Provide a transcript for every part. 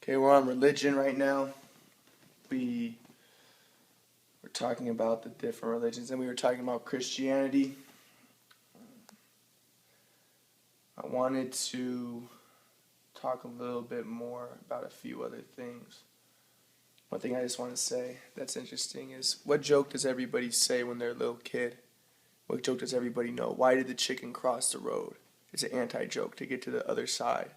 Okay, we're on religion right now. We were talking about the different religions, and we were talking about Christianity. I wanted to talk a little bit more about a few other things. One thing I just want to say that's interesting is, what joke does everybody say when they're a little kid? What joke does everybody know? Why did the chicken cross the road? It's an anti-joke to get to the other side.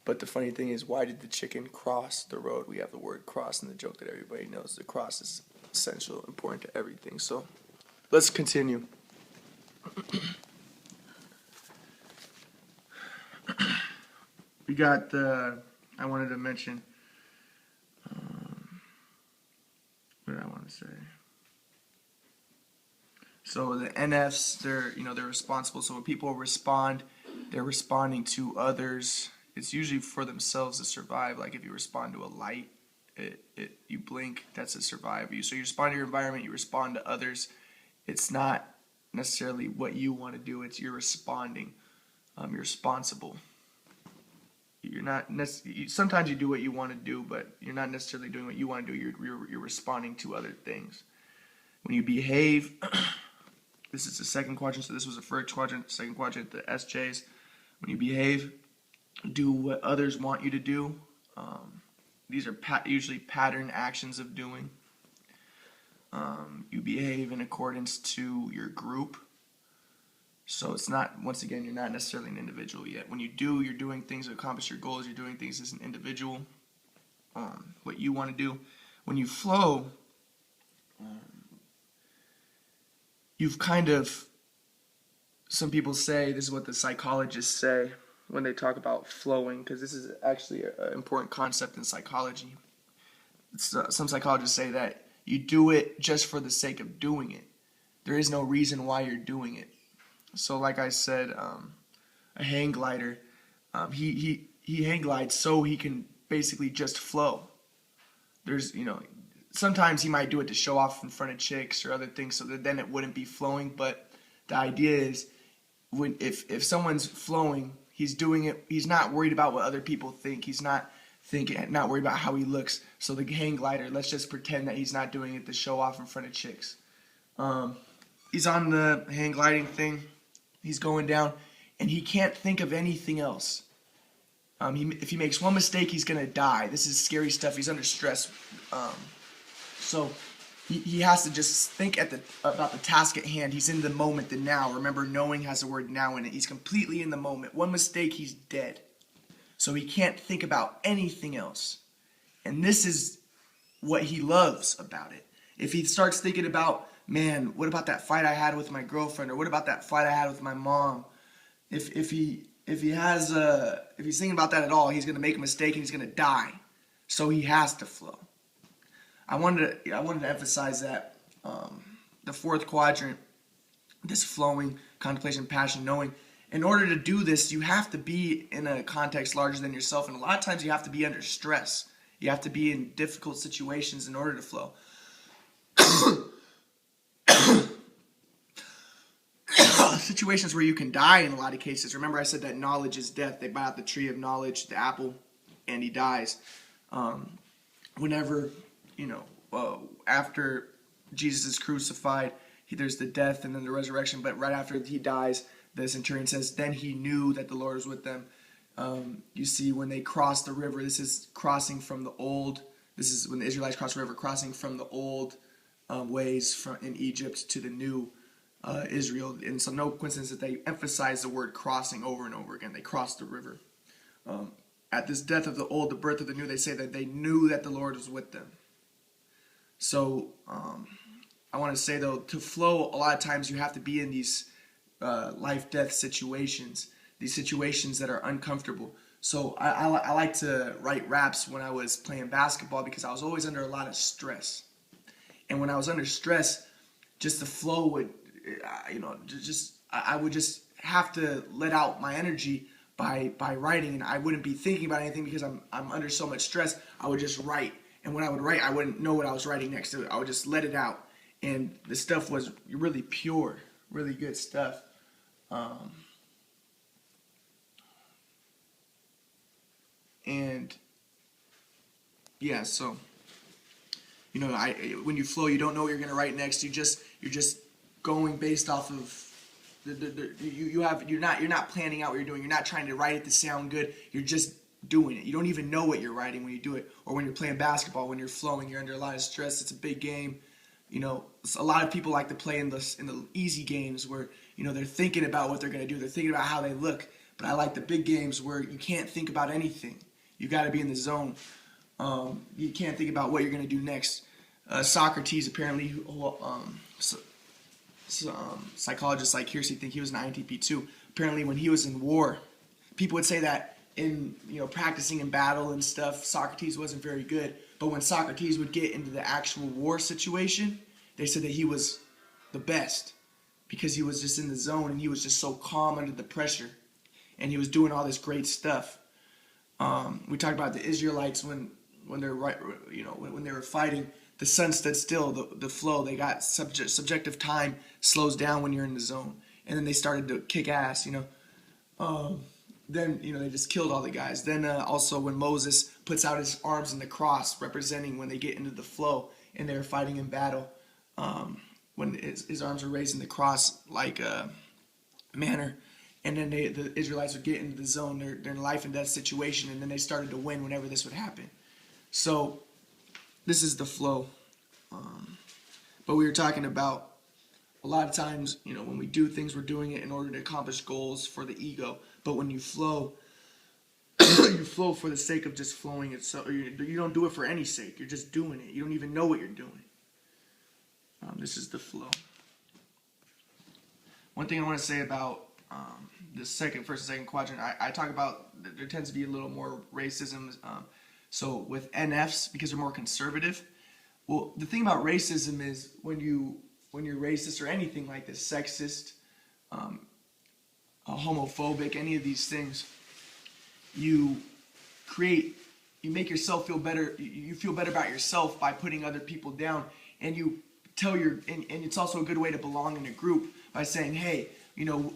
But the funny thing is, why did the chicken cross the road? We have the word cross in the joke that everybody knows. The cross is essential, important to everything. So let's continue. We got I wanted to mention, what did I want to say? So the NFs, they're responsible. So when people respond, they're responding to others. It's usually for themselves to survive. Like if you respond to a light, you blink, that's a survive. So you respond to your environment, you respond to others. It's not necessarily what you want to do, it's you're responding. You're responsible. You're not sometimes you do what you want to do, but you're not necessarily doing what you want to do. You're responding to other things. When you behave, this is the second quadrant, so this was the first quadrant, second quadrant, the SJs. When you behave, do what others want you to do. These are usually pattern actions of doing. You behave in accordance to your group. So it's not, once again, you're not necessarily an individual yet. When you do, you're doing things to accomplish your goals. You're doing things as an individual. What you want to do. When you flow, you've kind of, some people say, this is what the psychologists say when they talk about flowing, because this is actually an important concept in psychology. Some psychologists say that you do it just for the sake of doing it. There is no reason why you're doing it. So like I said, a hang glider, he hang glides so he can basically just flow. There's, sometimes he might do it to show off in front of chicks or other things, so that then it wouldn't be flowing. But the idea is, if someone's flowing, he's doing it. He's not worried about what other people think. He's not worried about how he looks. So the hang glider, let's just pretend that he's not doing it to show off in front of chicks. He's on the hang gliding thing. He's going down, and he can't think of anything else. If he makes one mistake, he's gonna die. This is scary stuff. He's under stress. So he has to just think about the task at hand. He's in the moment, the now. Remember, knowing has the word now in it. He's completely in the moment. One mistake, he's dead. So he can't think about anything else. And this is what he loves about it. If he starts thinking about, man, what about that fight I had with my girlfriend, or what about that fight I had with my mom? If he's thinking about that at all, he's gonna make a mistake and he's gonna die. So he has to flow. I wanted to emphasize that the fourth quadrant, this flowing, contemplation, passion, knowing. In order to do this, you have to be in a context larger than yourself, and a lot of times you have to be under stress. You have to be in difficult situations in order to flow. Situations where you can die in a lot of cases. Remember I said that knowledge is death. They bite out the tree of knowledge, the apple, and he dies. Whenever, after Jesus is crucified, there's the death and then the resurrection, but right after he dies, the centurion says, then he knew that the Lord was with them. You see, when they cross the river, this is crossing from the old, this is when the Israelites cross the river, crossing from the old ways in Egypt to the new Israel. And so no coincidence that they emphasize the word crossing over and over again. They crossed the river. At this death of the old, the birth of the new, they say that they knew that the Lord was with them. So I want to say, though, to flow, a lot of times you have to be in these life-death situations, these situations that are uncomfortable. So I like to write raps when I was playing basketball, because I was always under a lot of stress. And when I was under stress, just the flow would, I would just have to let out my energy by writing, and I wouldn't be thinking about anything because I'm under so much stress. I would just write, and when I would write, I wouldn't know what I was writing next to it. I would just let it out, and the stuff was really pure, really good stuff. And Yeah, so when you flow, you don't know what you're gonna write next. You're just going based off of you're not planning out what you're doing. You're not trying to write it to sound good. You're just doing it. You don't even know what you're writing when you do it. Or when you're playing basketball, when you're flowing, you're under a lot of stress. It's a big game. A lot of people like to play in the easy games where they're thinking about what they're gonna do. They're thinking about how they look. But I like the big games where you can't think about anything. You got to be in the zone. You can't think about what you're going to do next. Socrates, apparently, psychologists like Kiersey think he was an INTP too. Apparently, when he was in war, people would say that in practicing in battle and stuff, Socrates wasn't very good. But when Socrates would get into the actual war situation, they said that he was the best because he was just in the zone and he was just so calm under the pressure, and he was doing all this great stuff. We talked about the Israelites when they're when they were fighting, the sun stood still, the flow. They got subjective time slows down when you're in the zone, and then they started to kick ass. Then they just killed all the guys. Then also when Moses puts out his arms in the cross, representing when they get into the flow and they're fighting in battle, when his arms are raised in the cross like a manner. And then the Israelites would get into the zone, their life and death situation, and then they started to win whenever this would happen. So this is the flow. But we were talking about a lot of times, when we do things, we're doing it in order to accomplish goals for the ego. But when you flow, you flow for the sake of just flowing itself. You don't do it for any sake. You're just doing it. You don't even know what you're doing. This is the flow. One thing I want to say about the first and second quadrant, I talk about there tends to be a little more racism. So with NFs, because they're more conservative. Well, the thing about racism is when you're racist or anything like this, sexist, homophobic, any of these things, you make yourself feel better. You feel better about yourself by putting other people down, and you tell and it's also a good way to belong in a group by saying, hey,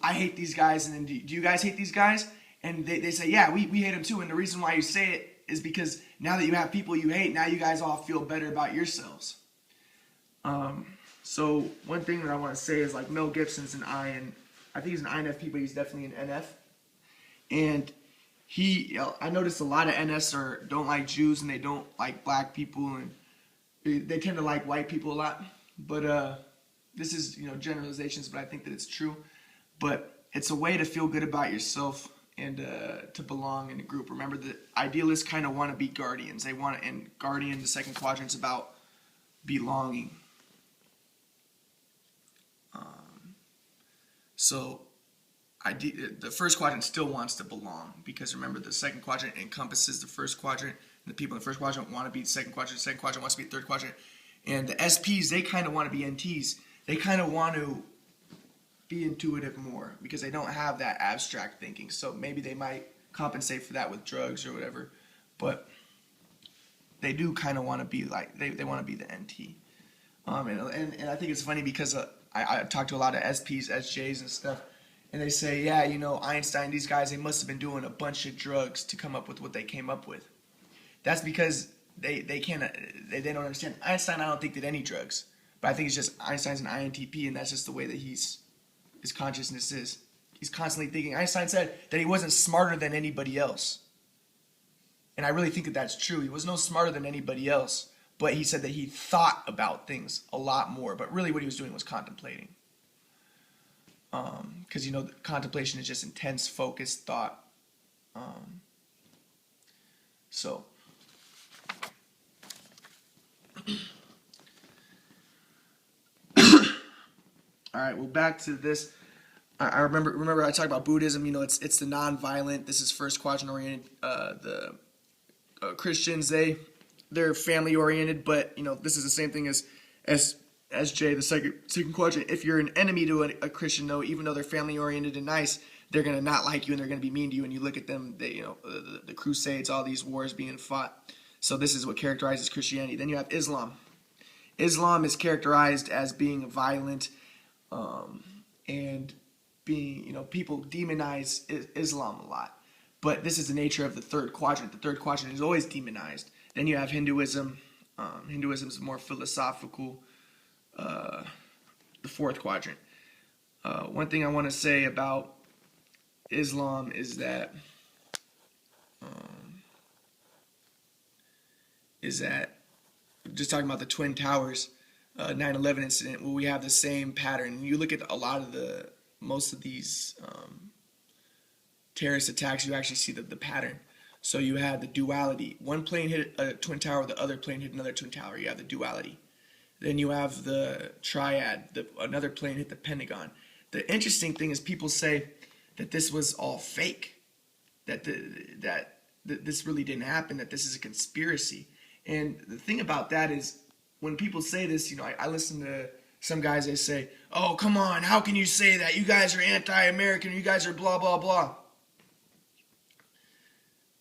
I hate these guys, and then do you guys hate these guys? And they say, yeah, we hate them too. And the reason why you say it is because now that you have people you hate, now you guys all feel better about yourselves. So one thing that I want to say is, like, Mel Gibson's an I think he's an INFP, but he's definitely an NF. And I noticed a lot of NFs don't like Jews, and they don't like black people, and they tend to like white people a lot. But this is generalizations, but I think that it's true. But it's a way to feel good about yourself and to belong in a group. Remember, the idealists kind of want to be guardians. And guardian, the second quadrant's about belonging. So the first quadrant still wants to belong, because remember, the second quadrant encompasses the first quadrant, and the people in the first quadrant want to be the second quadrant wants to be the third quadrant. And the SPs, they kind of want to be NTs. They kind of want to be intuitive more because they don't have that abstract thinking. So maybe they might compensate for that with drugs or whatever. But they do kind of want to be like, they want to be the NT. And I think it's funny because I talk to a lot of SPs, SJs and stuff, and they say, yeah, Einstein, these guys, they must have been doing a bunch of drugs to come up with what they came up with. That's because they don't understand. Einstein, I don't think, did any drugs, but I think it's just Einstein's an INTP, and that's just the way that his consciousness is. He's constantly thinking. Einstein said that he wasn't smarter than anybody else, and I really think that that's true. He was no smarter than anybody else, but he said that he thought about things a lot more. But really, what he was doing was contemplating, because contemplation is just intense, focused thought. So. All right, well, back to this. I remember I talked about Buddhism. It's the non-violent. This is first quadrant oriented. The Christians, they're family oriented, but this is the same thing as SJ, the second quadrant. If you're an enemy to a Christian, though, even though they're family oriented and nice, they're gonna not like you and they're gonna be mean to you. And you look at them, the Crusades, all these wars being fought. So this is what characterizes Christianity. Then you have Islam. Islam is characterized as being violent, and being, people demonize Islam a lot. But this is the nature of the third quadrant. The third quadrant is always demonized. Then you have Hinduism. Hinduism is more philosophical. The fourth quadrant. One thing I want to say about Islam um, is that just talking about the Twin Towers, 9/11 incident, where we have the same pattern. You look at a lot of most of these terrorist attacks, you actually see the pattern. So you had the duality. One plane hit a twin tower, the other plane hit another twin tower. You have the duality. Then you have the triad. Another plane hit the Pentagon. The interesting thing is people say that this was all fake, that this really didn't happen, that this is a conspiracy. And the thing about that is, when people say this, I listen to some guys. They say, "Oh, come on, how can you say that? You guys are anti-American. You guys are blah blah blah."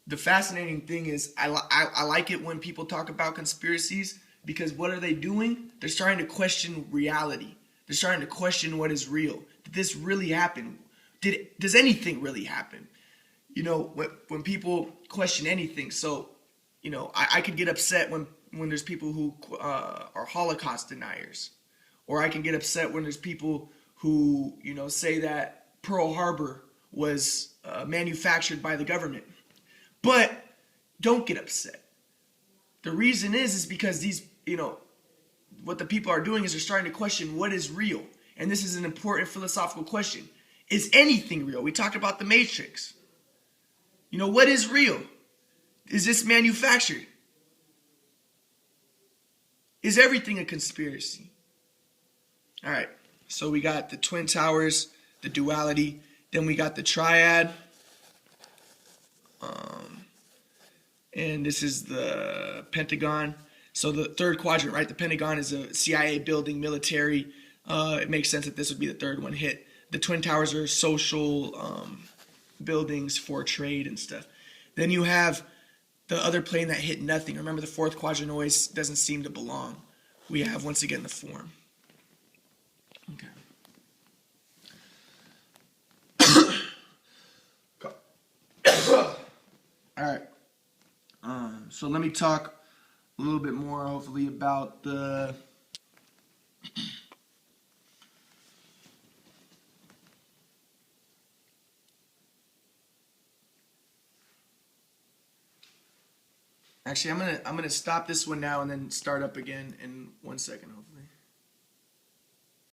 The fascinating thing is, I like it when people talk about conspiracies, because what are they doing? They're starting to question reality. They're starting to question what is real. Did this really happen? Does anything really happen? When people question anything. So, I could get upset when there's people who are Holocaust deniers, or I can get upset when there's people who say that Pearl Harbor was manufactured by the government. But don't get upset. The reason is because what the people are doing is they're starting to question what is real. And this is an important philosophical question. Is anything real? We talked about the Matrix. What is real? Is this manufactured? Is everything a conspiracy? All right. So we got the Twin Towers, the duality. Then we got the triad. And this is the Pentagon. So the third quadrant, right? The Pentagon is a CIA building, military. It makes sense that this would be the third one hit. The Twin Towers are social buildings for trade and stuff. Then you have the other plane that hit nothing. Remember, the fourth quadrant always doesn't seem to belong. We have, once again, the form. Okay. All right. So let me talk a little bit more, hopefully, about the Actually, I'm gonna stop this one now and then start up again in 1 second, hopefully.